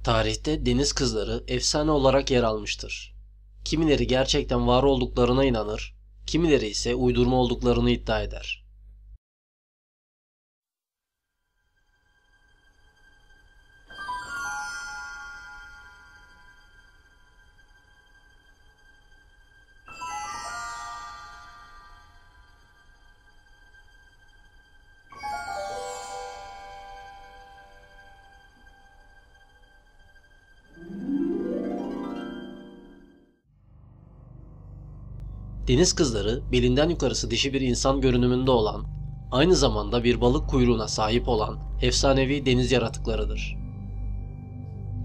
Tarihte deniz kızları efsane olarak yer almıştır. Kimileri gerçekten var olduklarına inanır, kimileri ise uydurma olduklarını iddia eder. Deniz kızları belinden yukarısı dişi bir insan görünümünde olan, aynı zamanda bir balık kuyruğuna sahip olan efsanevi deniz yaratıklarıdır.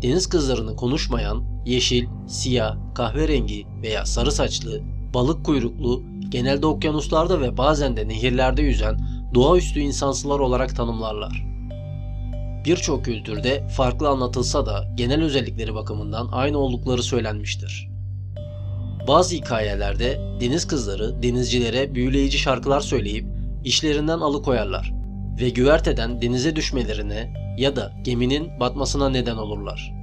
Deniz kızlarını konuşmayan, yeşil, siyah, kahverengi veya sarı saçlı, balık kuyruklu, genelde okyanuslarda ve bazen de nehirlerde yüzen doğaüstü insansılar olarak tanımlarlar. Birçok kültürde farklı anlatılsa da genel özellikleri bakımından aynı oldukları söylenmiştir. Bazı hikayelerde deniz kızları denizcilere büyüleyici şarkılar söyleyip işlerinden alıkoyarlar ve güverteden denize düşmelerine ya da geminin batmasına neden olurlar.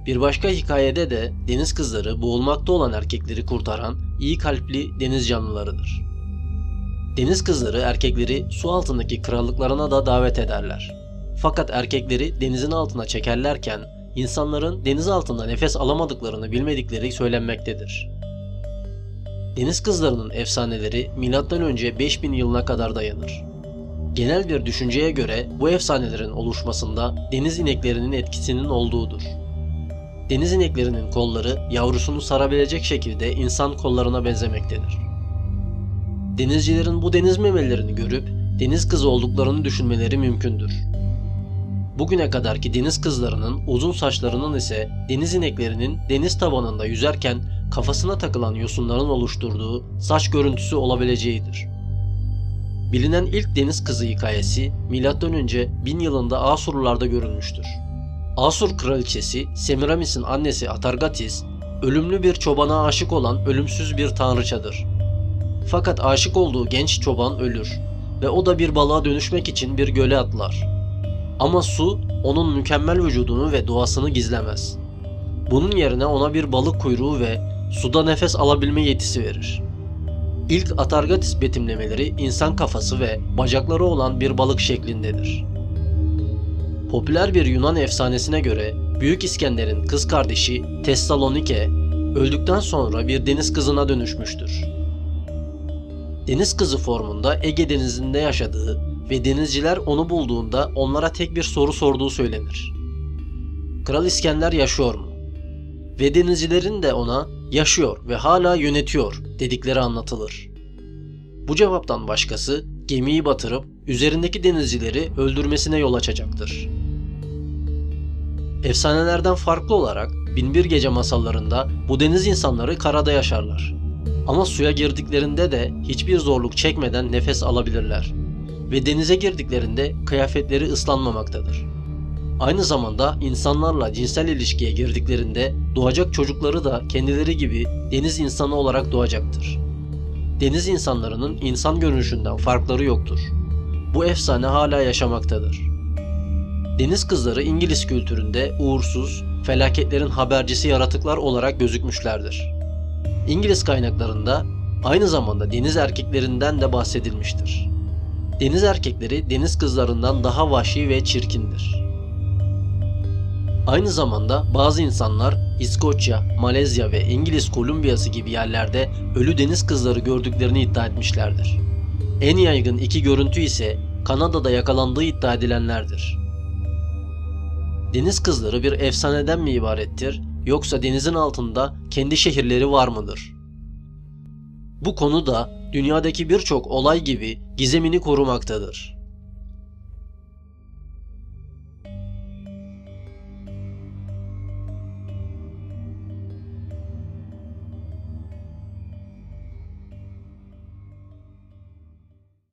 Bir başka hikayede de deniz kızları boğulmakta olan erkekleri kurtaran iyi kalpli deniz canlılarıdır. Deniz kızları erkekleri su altındaki krallıklarına da davet ederler. Fakat erkekleri denizin altına çekerlerken insanların deniz altında nefes alamadıklarını bilmedikleri söylenmektedir. Deniz kızlarının efsaneleri M.Ö. 5000 yılına kadar dayanır. Genel bir düşünceye göre bu efsanelerin oluşmasında deniz ineklerinin etkisinin olduğudur. Deniz ineklerinin kolları yavrusunu sarabilecek şekilde insan kollarına benzemektedir. Denizcilerin bu deniz memelerini görüp deniz kızı olduklarını düşünmeleri mümkündür. Bugüne kadarki deniz kızlarının uzun saçlarının ise deniz ineklerinin deniz tabanında yüzerken kafasına takılan yosunların oluşturduğu saç görüntüsü olabileceğidir. Bilinen ilk deniz kızı hikayesi M.Ö. 1000 yılında Asurlularda görülmüştür. Asur kraliçesi Semiramis'in annesi Atargatis, ölümlü bir çobana aşık olan ölümsüz bir tanrıçadır. Fakat aşık olduğu genç çoban ölür ve o da bir balığa dönüşmek için bir göle atlar. Ama su onun mükemmel vücudunu ve doğasını gizlemez. Bunun yerine ona bir balık kuyruğu ve suda nefes alabilme yetisi verir. İlk Atargatis betimlemeleri insan kafası ve bacakları olan bir balık şeklindedir. Popüler bir Yunan efsanesine göre Büyük İskender'in kız kardeşi Tessalonike öldükten sonra bir deniz kızına dönüşmüştür. Deniz kızı formunda Ege Denizi'nde yaşadığı ve denizciler onu bulduğunda onlara tek bir soru sorduğu söylenir. Kral İskender yaşıyor mu? Ve denizcilerin de ona yaşıyor ve hala yönetiyor dedikleri anlatılır. Bu cevaptan başkası gemiyi batırıp üzerindeki denizcileri öldürmesine yol açacaktır. Efsanelerden farklı olarak Binbir Gece masallarında bu deniz insanları karada yaşarlar. Ama suya girdiklerinde de hiçbir zorluk çekmeden nefes alabilirler. Ve denize girdiklerinde kıyafetleri ıslanmamaktadır. Aynı zamanda insanlarla cinsel ilişkiye girdiklerinde doğacak çocukları da kendileri gibi deniz insanı olarak doğacaktır. Deniz insanlarının insan görünüşünden farkları yoktur. Bu efsane hala yaşamaktadır. Deniz kızları İngiliz kültüründe uğursuz, felaketlerin habercisi yaratıklar olarak gözükmüşlerdir. İngiliz kaynaklarında aynı zamanda deniz erkeklerinden de bahsedilmiştir. Deniz erkekleri deniz kızlarından daha vahşi ve çirkindir. Aynı zamanda bazı insanlar İskoçya, Malezya ve İngiliz Kolombiyası gibi yerlerde ölü deniz kızları gördüklerini iddia etmişlerdir. En yaygın iki görüntü ise Kanada'da yakalandığı iddia edilenlerdir. Deniz kızları bir efsaneden mi ibarettir, yoksa denizin altında kendi şehirleri var mıdır? Bu konu da dünyadaki birçok olay gibi gizemini korumaktadır.